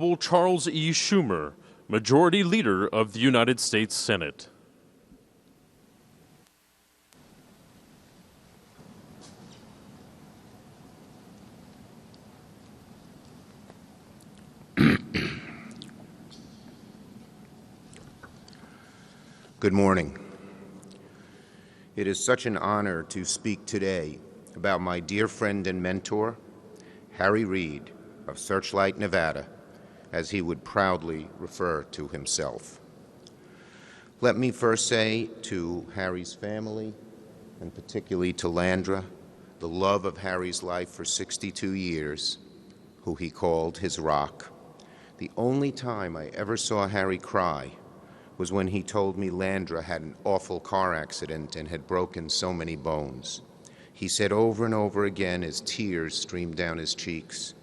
Charles E. Schumer, Majority Leader of the United States Senate. Good morning. It is such an honor to speak today about my dear friend and mentor, Harry Reid of Searchlight, Nevada, as he would proudly refer to himself. Let me first say to Harry's family, and particularly to Landra, the love of Harry's life for 62 years, who he called his rock. The only time I ever saw Harry cry was when he told me Landra had an awful car accident and had broken so many bones. He said over and over again as tears streamed down his cheeks,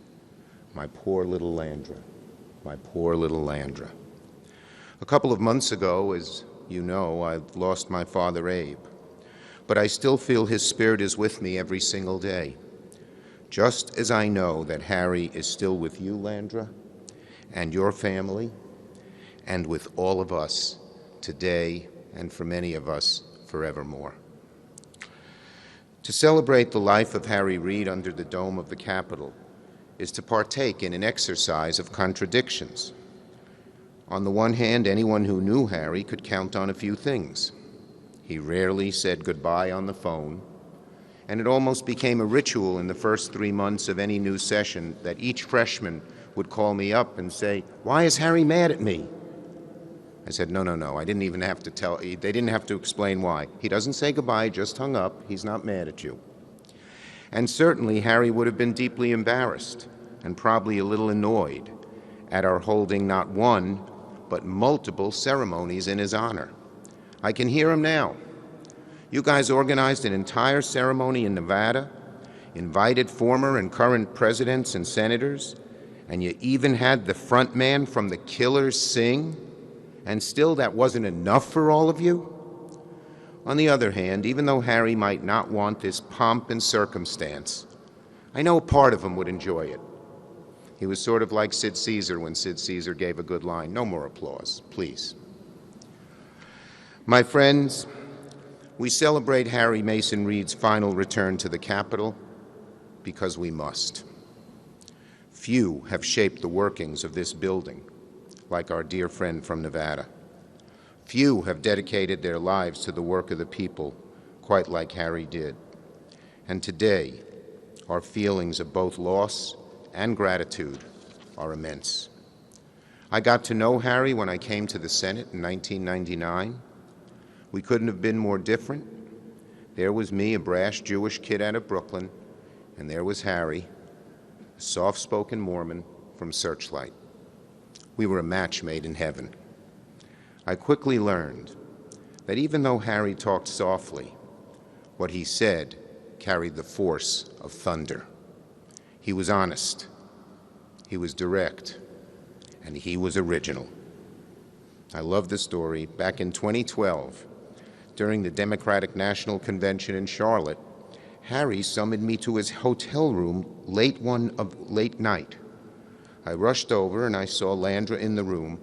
"My poor little Landra, my poor little Landra." A couple of months ago, as you know, I lost my father, Abe, but I still feel his spirit is with me every single day. Just as I know that Harry is still with you, Landra, and your family, and with all of us today, and for many of us forevermore. To celebrate the life of Harry Reid under the dome of the Capitol is to partake in an exercise of contradictions. On the one hand, anyone who knew Harry could count on a few things. He rarely said goodbye on the phone, and it almost became a ritual in the first 3 months of any new session that each freshman would call me up and say, "Why is Harry mad at me?" I said, no, I didn't even have to tell, they didn't have to explain why. He doesn't say goodbye, he just hung up, he's not mad at you. And certainly Harry would have been deeply embarrassed and probably a little annoyed at our holding not one, but multiple ceremonies in his honor. I can hear him now. You guys organized an entire ceremony in Nevada, invited former and current presidents and senators, and you even had the front man from the Killers sing, and still that wasn't enough for all of you? On the other hand, even though Harry might not want this pomp and circumstance, I know part of him would enjoy it. He was sort of like Sid Caesar when Sid Caesar gave a good line. No more applause, please. My friends, we celebrate Harry Mason Reid's final return to the Capitol because we must. Few have shaped the workings of this building like our dear friend from Nevada. Few have dedicated their lives to the work of the people quite like Harry did. And today, our feelings of both loss and gratitude are immense. I got to know Harry when I came to the Senate in 1999. We couldn't have been more different. There was me, a brash Jewish kid out of Brooklyn, and there was Harry, a soft-spoken Mormon from Searchlight. We were a match made in heaven. I quickly learned that even though Harry talked softly, what he said carried the force of thunder. He was honest, he was direct, and he was original. I love the story. Back in 2012, during the Democratic National Convention in Charlotte, Harry summoned me to his hotel room late night. I rushed over and I saw Landra in the room,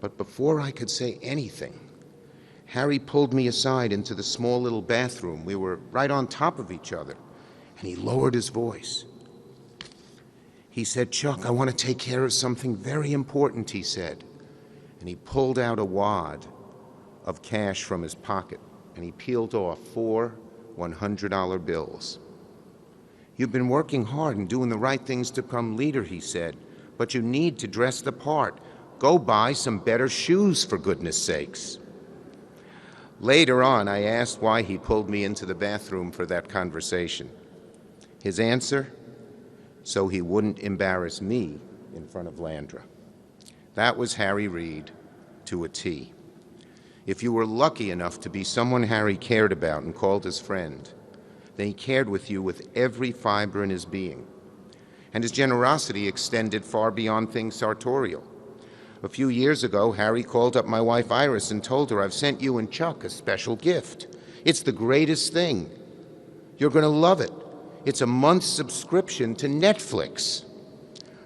but before I could say anything, Harry pulled me aside into the small little bathroom. We were right on top of each other, and he lowered his voice. He said, "Chuck, I want to take care of something very important," he said. And he pulled out a wad of cash from his pocket, and he peeled off 4 $100 bills. "You've been working hard and doing the right things to become leader," he said, "but you need to dress the part. Go buy some better shoes, for goodness sakes." Later on, I asked why he pulled me into the bathroom for that conversation. His answer, so he wouldn't embarrass me in front of Landra. That was Harry Reid to a T. If you were lucky enough to be someone Harry cared about and called his friend, then he cared with you with every fiber in his being. And his generosity extended far beyond things sartorial. A few years ago, Harry called up my wife Iris and told her, "I've sent you and Chuck a special gift. It's the greatest thing. You're going to love it. It's a month's subscription to Netflix."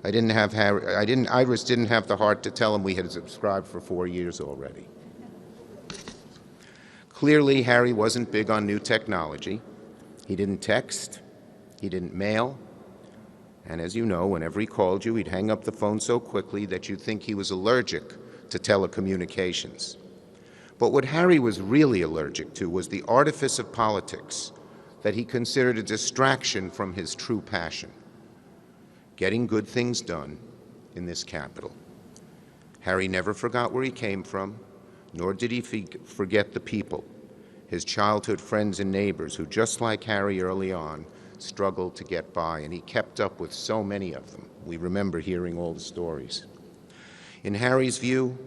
Iris didn't have the heart to tell him we had subscribed for 4 years already. Clearly, Harry wasn't big on new technology. He didn't text, he didn't mail, and as you know, whenever he called you, he'd hang up the phone so quickly that you'd think he was allergic to telecommunications. But what Harry was really allergic to was the artifice of politics that he considered a distraction from his true passion: getting good things done in this Capitol. Harry never forgot where he came from, nor did he forget the people, his childhood friends and neighbors who, just like Harry early on, struggled to get by, and he kept up with so many of them. We remember hearing all the stories. In Harry's view,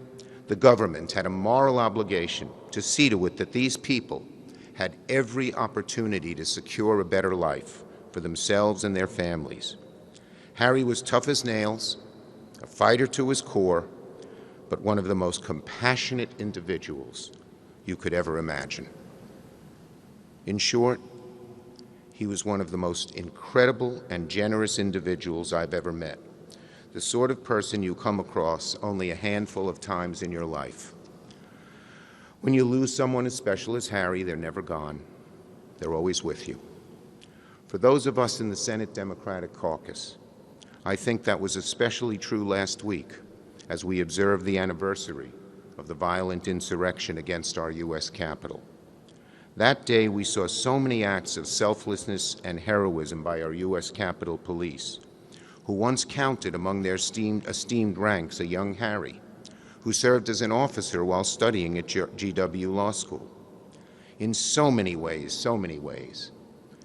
the government had a moral obligation to see to it that these people had every opportunity to secure a better life for themselves and their families. Harry was tough as nails, a fighter to his core, but one of the most compassionate individuals you could ever imagine. In short, he was one of the most incredible and generous individuals I've ever met, the sort of person you come across only a handful of times in your life. When you lose someone as special as Harry, they're never gone. They're always with you. For those of us in the Senate Democratic Caucus, I think that was especially true last week as we observed the anniversary of the violent insurrection against our U.S. Capitol. That day, we saw so many acts of selflessness and heroism by our U.S. Capitol Police, who once counted among their esteemed ranks a young Harry, who served as an officer while studying at GW Law School. In so many ways,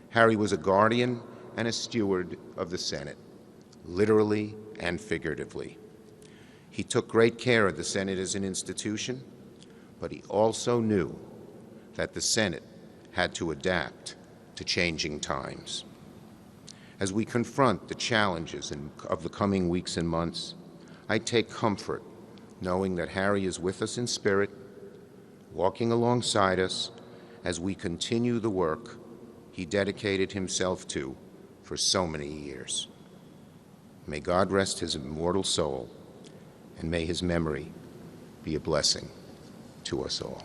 Harry was a guardian and a steward of the Senate, literally and figuratively. He took great care of the Senate as an institution, but he also knew that the Senate had to adapt to changing times. As we confront the challenges of the coming weeks and months, I take comfort knowing that Harry is with us in spirit, walking alongside us as we continue the work he dedicated himself to for so many years. May God rest his immortal soul, and may his memory be a blessing to us all.